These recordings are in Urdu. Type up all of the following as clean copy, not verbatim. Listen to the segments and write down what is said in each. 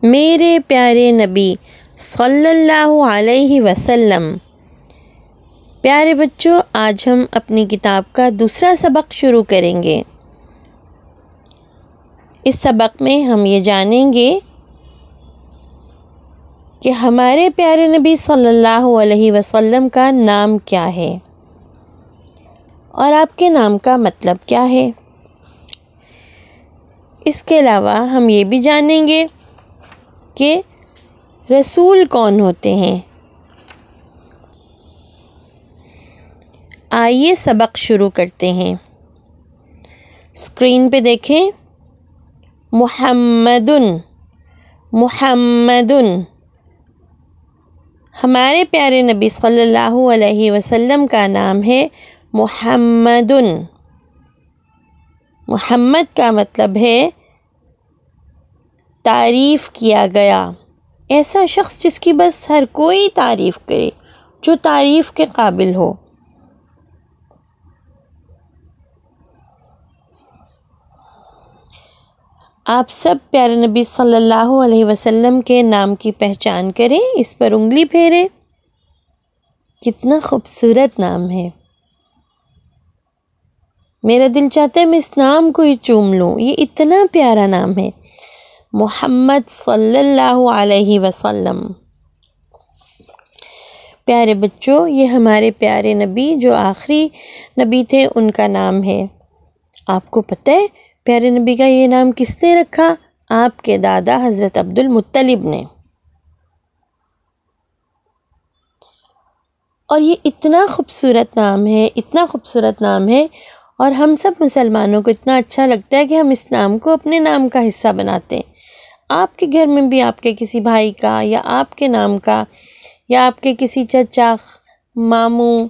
میرے پیارے نبی صلی اللہ علیہ وسلم۔ پیارے بچوں، آج ہم اپنی کتاب کا دوسرا سبق شروع کریں گے۔ اس سبق میں ہم یہ جانیں گے کہ ہمارے پیارے نبی صلی اللہ علیہ وسلم کا نام کیا ہے اور آپ کے نام کا مطلب کیا ہے۔ اس کے علاوہ ہم یہ بھی جانیں گے کہ رسول کون ہوتے ہیں۔ آئیے سبق شروع کرتے ہیں۔ اسکرین پہ دیکھیں، محمدن ہمارے پیارے نبی صلی اللہ علیہ وسلم کا نام ہے محمدن۔ محمد کا مطلب ہے تعریف کیا گیا، ایسا شخص جس کی بس ہر کوئی تعریف کرے، جو تعریف کے قابل ہو۔ آپ سب پیارے نبی صلی اللہ علیہ وسلم کے نام کی پہچان کریں، اس پر انگلی پھیریں۔ کتنا خوبصورت نام ہے، میرا دل چاہتا ہے میں اس نام کو ہی چوم لوں، یہ اتنا پیارا نام ہے، محمد صلی اللہ علیہ وسلم۔ پیارے بچوں، یہ ہمارے پیارے نبی جو آخری نبی تھے ان کا نام ہے۔ آپ کو پتہ ہے پیارے نبی کا یہ نام کس نے رکھا؟ آپ کے دادا حضرت عبد المطلب نے۔ اور یہ اتنا خوبصورت نام ہے، اتنا خوبصورت نام ہے، اور ہم سب مسلمانوں کو اتنا اچھا لگتا ہے کہ ہم اس نام کو اپنے نام کا حصہ بناتے ہیں۔ آپ کے گھر میں بھی آپ کے کسی بھائی کا یا آپ کے نام کا یا آپ کے کسی چچا، ماموں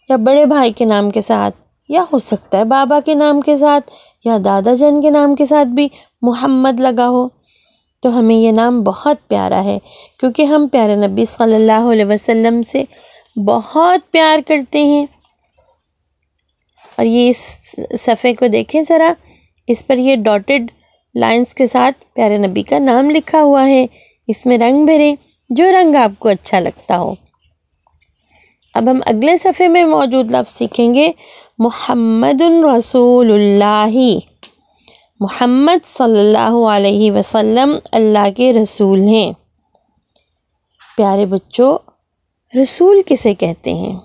یا بڑے بھائی کے نام کے ساتھ، یا ہو سکتا ہے بابا کے نام کے ساتھ یا دادا جان کے نام کے ساتھ بھی محمد لگا ہو، تو ہمیں یہ نام بہت پیارا ہے، کیونکہ ہم پیارے نبی صلی اللہ علیہ وسلم سے بہت پیار کرتے ہیں۔ اور یہ اس صفحے کو دیکھیں ذرا، اس پر یہ ڈاٹڈ لائنز کے ساتھ پیارے نبی کا نام لکھا ہوا ہے۔ اس میں رنگ بھریں، جو رنگ آپ کو اچھا لگتا ہو۔ اب ہم اگلے صفحے میں موجود لفظ سیکھیں گے، محمد رسول اللہ۔ محمد صلی اللہ علیہ وسلم اللہ کے رسول ہیں۔ پیارے بچوں، رسول کسے کہتے ہیں؟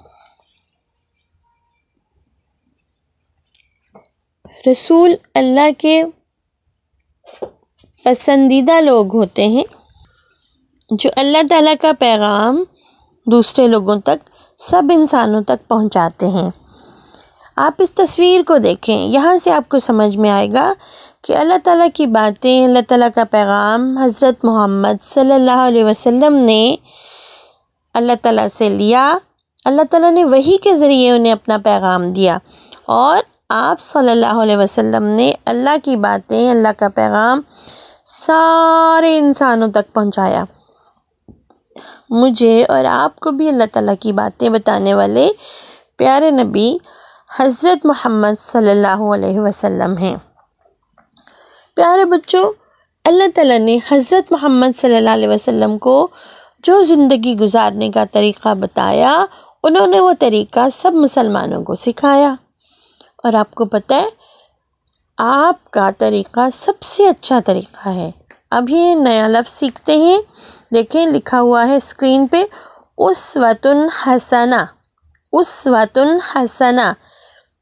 رسول اللہ کے پسندیدہ لوگ ہوتے ہیں جو اللہ تعالیٰ کا پیغام دوسرے لوگوں تک، سب انسانوں تک پہنچاتے ہیں۔ آپ اس تصویر کو دیکھیں، یہاں سے آپ کو سمجھ میں آئے گا کہ اللہ تعالیٰ کی باتیں، اللہ تعالیٰ کا پیغام حضرت محمد صلی اللہ علیہ وسلم نے اللہ تعالیٰ سے لیا۔ اللہ تعالیٰ نے وحی کے ذریعے انہیں اپنا پیغام دیا، اور آپ صلی اللہ علیہ وسلم نے اللہ کی باتیں، اللہ کا پیغام سارے انسانوں تک پہنچایا۔ مجھے اور آپ کو بھی اللہ تعالیٰ کی باتیں بتانے والے پیارے نبی حضرت محمد صلی اللہ علیہ وسلم ہیں۔ پیارے بچوں، اللہ تعالیٰ نے حضرت محمد صلی اللہ علیہ وسلم کو جو زندگی گزارنے کا طریقہ بتایا، انہوں نے وہ طریقہ سب مسلمانوں کو سکھایا۔ اور آپ کو پتہ ہے آپ کا طریقہ سب سے اچھا طریقہ ہے۔ اب یہ نیا لفظ سیکھتے ہیں، دیکھیں لکھا ہوا ہے اسکرین پہ، اسوۃ حسنہ۔ اسوۃ حسنہ،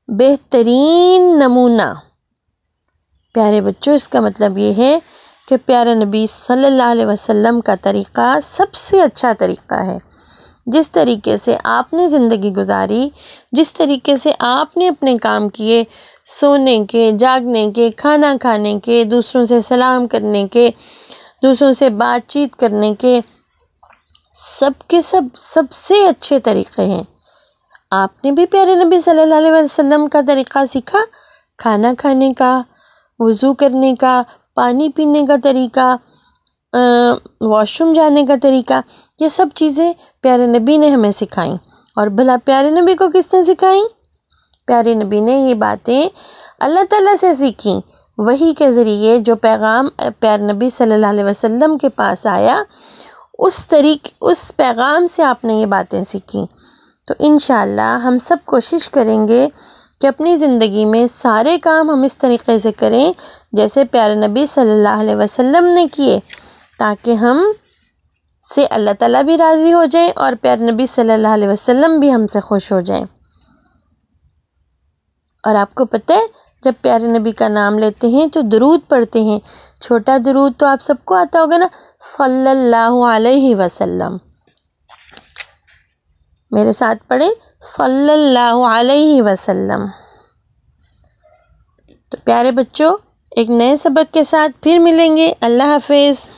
بہترین نمونہ۔ پیارے بچوں، اس کا مطلب یہ ہے کہ پیارے نبی صلی اللہ علیہ وسلم کا طریقہ سب سے اچھا طریقہ ہے۔ جس طریقے سے آپ نے زندگی گزاری، جس طریقے سے آپ نے اپنے کام کیے، سونے کے، جاگنے کے، کھانا کھانے کے، دوسروں سے سلام کرنے کے، دوسروں سے بات چیت کرنے کے، سب کے سب سے اچھے طریقے ہیں۔ آپ نے بھی پیارے نبی صلی اللہ علیہ وسلم کا طریقہ سیکھا، کھانا کھانے کا، وضو کرنے کا، پانی پینے کا طریقہ، واش روم جانے کا طریقہ، یہ سب چیزیں پیارے نبی نے ہمیں سکھائیں۔ اور بھلا پیارے نبی کو کس نے سکھائیں؟ پیارے نبی نے یہ باتیں اللہ تعالیٰ سے سیکھیں، وحی کے ذریعے جو پیغام پیارے نبی صلی اللہ علیہ وسلم کے پاس آیا، اس پیغام سے آپ نے یہ باتیں سیکھیں۔ تو انشاءاللہ ہم سب کوشش کریں گے کہ اپنی زندگی میں سارے کام ہم اس طریقے سے کریں جیسے پیارے نبی صلی اللہ علیہ وسلم نے کیے، تاکہ ہم سے اللہ تعالیٰ بھی راضی ہو جائیں اور پیارے نبی صلی اللہ علیہ وسلم بھی ہم سے خوش ہو جائیں۔ اور آپ کو پتہ ہے جب پیارے نبی کا نام لیتے ہیں تو درود پڑھتے ہیں۔ چھوٹا درود تو آپ سب کو آتا ہوگا نا، صلی اللہ علیہ وسلم۔ میرے ساتھ پڑھیں، صلی اللہ علیہ وسلم۔ تو پیارے بچوں، ایک نئے سبق کے ساتھ پھر ملیں گے۔ اللہ حافظ۔